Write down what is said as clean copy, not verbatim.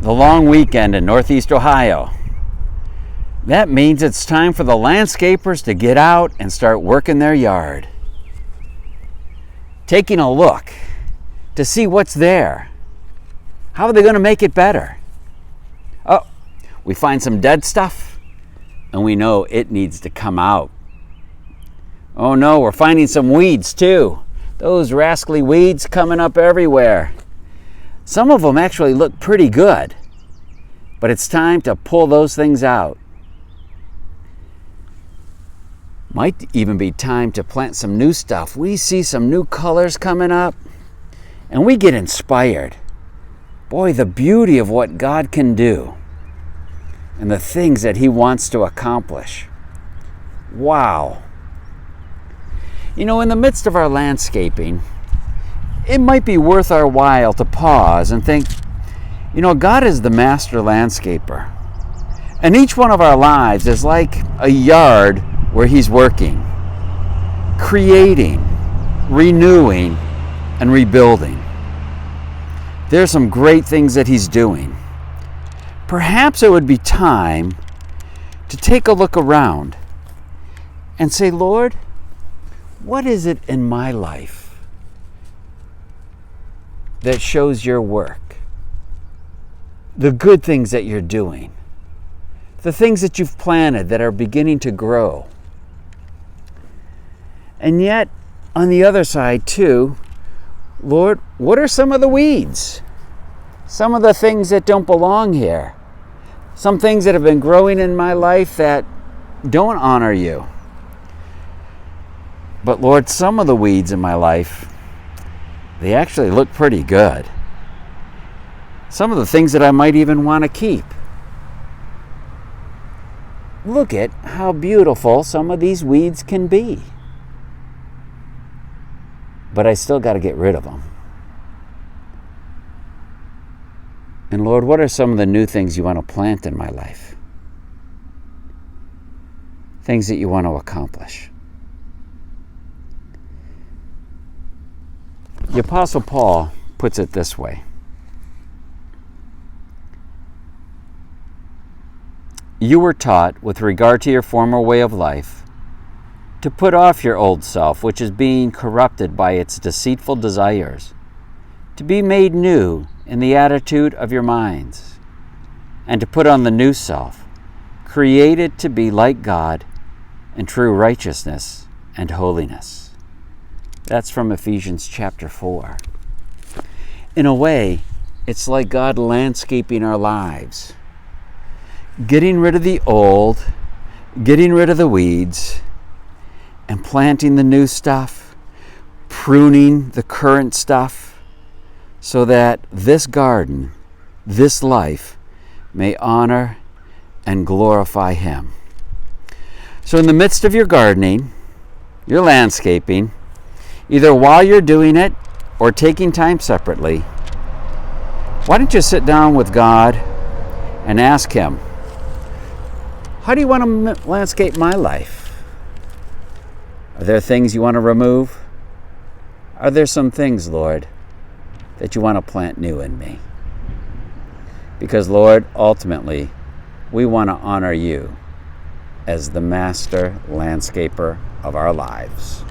the long weekend in Northeast Ohio. That means it's time for the landscapers to get out and start working their yard. Taking a look to see what's there. How are they going to make it better? Oh, we find some dead stuff and we know it needs to come out. Oh no, we're finding some weeds too. Those rascally weeds coming up everywhere. Some of them actually look pretty good, but it's time to pull those things out. Might even be time to plant some new stuff. We see some new colors coming up and we get inspired. Boy, the beauty of what God can do and the things that He wants to accomplish. Wow. You know, in the midst of our landscaping, it might be worth our while to pause and think, you know, God is the master landscaper. And each one of our lives is like a yard where He's working, creating, renewing, and rebuilding. There's some great things that He's doing. Perhaps it would be time to take a look around and say, Lord, what is it in my life that shows your work? The good things that you're doing, the things that you've planted that are beginning to grow. And yet, on the other side too, Lord, what are some of the weeds? Some of the things that don't belong here. Some things that have been growing in my life that don't honor you. But Lord, some of the weeds in my life, they actually look pretty good. Some of the things that I might even want to keep. Look at how beautiful some of these weeds can be. But I still got to get rid of them. And Lord, what are some of the new things you want to plant in my life? Things that you want to accomplish. The Apostle Paul puts it this way. You were taught, with regard to your former way of life, to put off your old self, which is being corrupted by its deceitful desires, to be made new in the attitude of your minds, and to put on the new self, created to be like God in true righteousness and holiness. That's from Ephesians chapter 4. In a way, it's like God landscaping our lives, getting rid of the old, getting rid of the weeds, and planting the new stuff, pruning the current stuff, so that this garden, this life, may honor and glorify Him. So in the midst of your gardening, your landscaping, either while you're doing it or taking time separately, why don't you sit down with God and ask Him, how do you want to landscape my life? Are there things you want to remove? Are there some things, Lord, that you want to plant new in me? Because, Lord, ultimately, we want to honor you as the master landscaper of our lives.